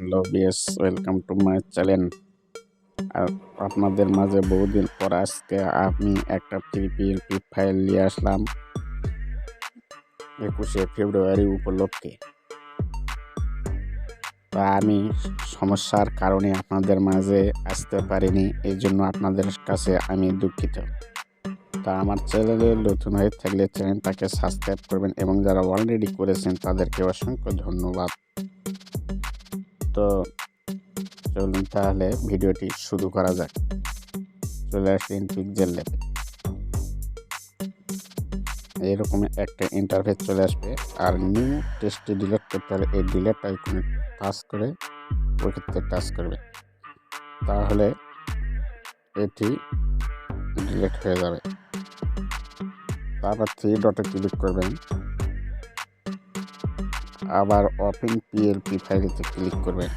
Hello বিএস, welcome to my channel. আর আপনাদের মাঝে বহুদিন পর আজকে আমি একটা পিএলপি ফাইল নিয়ে আসলাম 21শে ফেব্রুয়ারি উপলক্ষে। তা আমি সমস্যার কারণে আপনাদের মাঝে আসতে পারিনি, এই জন্য আপনাদের কাছে আমি দুঃখিত। তা আমার চ্যানেলে নতুন হয়ে থাকলে চ্যানেলটাকে সাবস্ক্রাইব করবেন এবং যারা অলরেডি করেছেন তাদেরকে অসংখ্য ধন্যবাদ। তো চলুন তাহলে ভিডিওটি শুরু করা যাক। চলে আসলেন পিক্সেল ল্যাবে। এরকম একটা ইন্টারফেস চলে আসবে, আর নিউ টেস্টটি ডিলিট করতে হলে এই ডিলিট আইকনে টাচ করে ওইটাতে টাচ করবে, তাহলে এটি ডিলিট হয়ে যাবে। তারপর 3 ডটে ক্লিক করবেন, আবার ওপেন পিএলপি ফাইলেতে ক্লিক করবেন।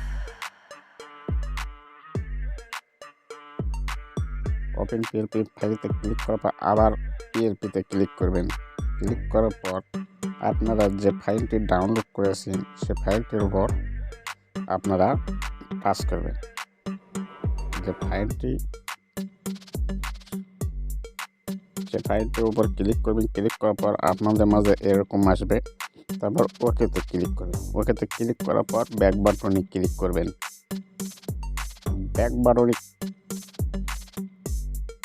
ওপেন পিএলপি ফাইলতে ক্লিক করার পর আবার পিএলপিতে ক্লিক করবেন। ক্লিক করার পর আপনারা যে ফাইলটি ডাউনলোড করেছেন সে ফাইলটির উপর আপনারা টাচ করবেন। যে ফাইলটির উপর ক্লিক করবেন। ক্লিক করার পর আপনাদের মাঝে এরকম আসবে, তারপর ওকেতে ক্লিক করবেন। ওকেতে ক্লিক করার পর ব্যাক বাটনে ক্লিক করবেন। ব্যাক বাটনে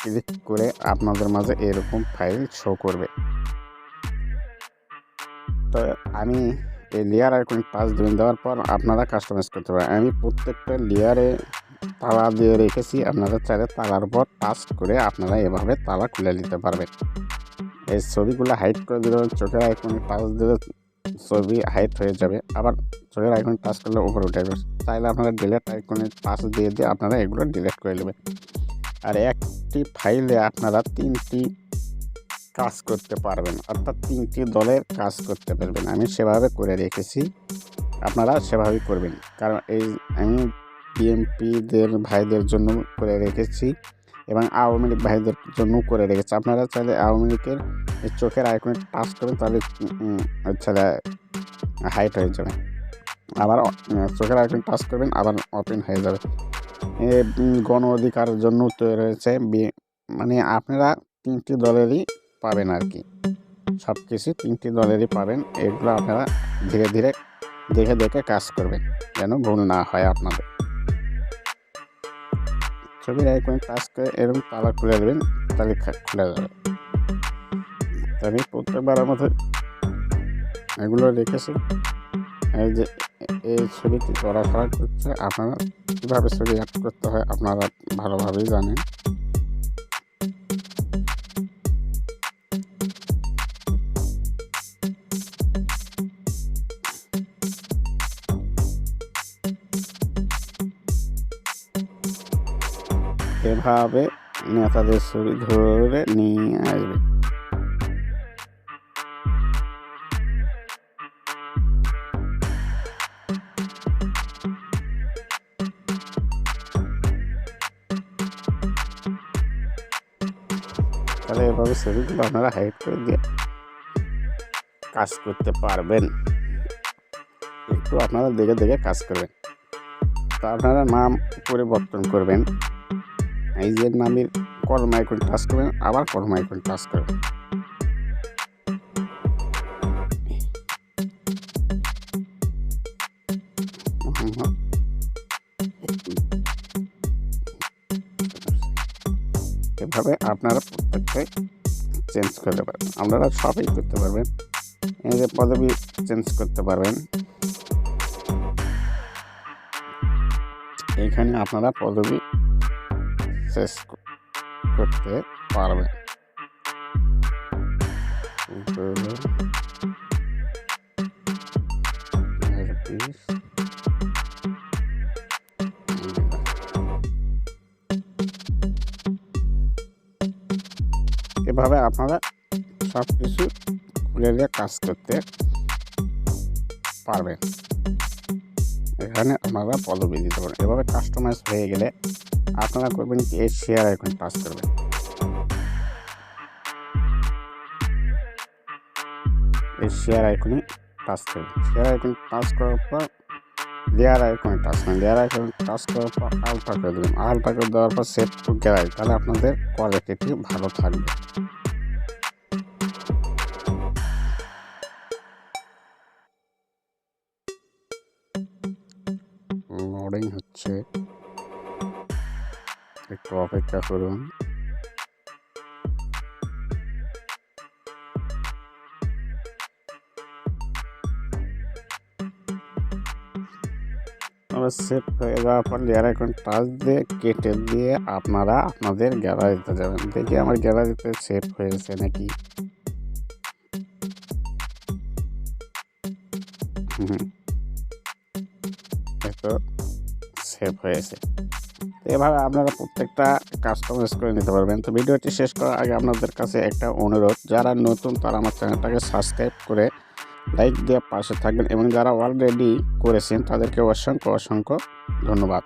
ক্লিক করে আপনাদের মাঝে এরকম ফাইল শো করবে। তো আমি এই লেয়ার আইকনে টাচ দেওয়ার পর আপনারা কাস্টমাইজ করতে পারেন। আমি প্রত্যেকটা লেয়ারে তালা দিয়ে রেখেছি, আপনারা চাইলে তালার উপর টাচ করে আপনারা এভাবে তালা খুলে নিতে পারবেন। এই ছবিগুলো হাইড করে দিলে চোখের আইকনে টাচ দিলে ছবি হাইড হয়ে যাবে, আবার চোখের আইকনে টাচ করলে উপরে উঠে যাবে। চাইলে আপনারা ডিলিট আইকনে টাচ দিয়ে আপনারা এগুলো ডিলিট করে নেবেন। আর একটি ফাইলে আপনারা 3টি কাজ করতে পারবেন, অর্থাৎ 3টি দলের কাজ করতে পারবেন। আমি সেভাবে করে রেখেছি, আপনারা সেভাবেই করবেন। কারণ আমি বিএমপিদের ভাইদের জন্য করে রেখেছি এবং আওয়ামী লীগ ভাইদের জন্য করে রেখেছি। আপনারা চাইলে আওয়ামী লীগের চোখের আইকনে টাচ করবেন, তাহলে হাইট হয়ে যাবে। আবার চোখের আইকনে টাচ করবেন, আবার ওপেন হয়ে যাবে। গণ অধিকারের জন্য তৈরি হয়েছে, মানে আপনারা 3টি দলেরই পাবেন আর কি, সব কিছু 3টি দলেরই পাবেন। এগুলো আপনারা ধীরে ধীরে দেখে দেখে কাজ করবেন, যেন ভুল না হয় আপনাদের। ছবির আইকনে টাচ করে এরকম তালা খুলে দেবেন, তাহলে খুলে যাবে। আমি প্রত্যেকবারের মতো এগুলো রেখেছি। এই যে এই ছবিটি চলাফেরা করছে, আপনারা কীভাবে ছবি অ্যাড করতে হয় আপনারা ভালোভাবেই জানেন। এভাবে নেতাদের ছবি ধরে নিয়ে আসবে। তাহলে এভাবে ছবিগুলো আপনারা হাইড করে দিয়ে কাজ করতে পারবেন। একটু আপনারা দেখে দেখে কাজ করবেন। তা আপনারা নাম পরিবর্তন করবেন। এই যে নামের কলম আইকন টাচ করবেন, আবার কলম আইকন টাচ করবেন। এভাবে আপনারা প্রত্যেকটাই চেঞ্জ করতে পারবেন। আপনারা সবই করতে পারবেন। এই যে পদবি চেঞ্জ করতে পারবেন, এখানে আপনারা পদবি চেঞ্জ করতে পারবেন। এভাবে আপনারা সব কিছু খুলে নিয়ে কাজ করতে পারবেন। এখানে আপনারা পদবি দিতে পারেন। এভাবে কাস্টমাইজ হয়ে গেলে আপনারা করবেন কি, এই শেয়ার আইকন টাচ করবেন। এই শেয়ার আইকনে টাচ করবেন। শেয়ার আইকন টাচ করার পর লেয়ার আইকনে টাচ করুন, লেয়ার আইকনে টাচ করার পর আলফা করে দেবেন, আলফা করে দেওয়ার পর সেভ টু গ্যালারি, তাহলে আপনাদের কোয়ালিটিটি ভালো থাকবে। লোডিং হচ্ছে, একটু অপেক্ষা করুন। সেভ হয়ে যাওয়ার পর লেয়ার আইকন টাচ দিয়ে কেটে দিয়ে আপনারা আপনাদের গ্যালারিতে যাবেন। দেখি আমার গ্যালারিতে সেভ হয়েছে নাকি। তো সেভ হয়েছে। এভাবে আপনারা প্রত্যেকটা কাস্টমাইজ করে নিতে পারবেন। তো ভিডিওটি শেষ করার আগে আপনাদের কাছে একটা অনুরোধ, যারা নতুন তারা আমার চ্যানেলটাকে সাবস্ক্রাইব করে লাইক দিয়ে পাশে থাকবেন এবং যারা অলরেডি করেছেন তাদেরকে অসংখ্য ধন্যবাদ।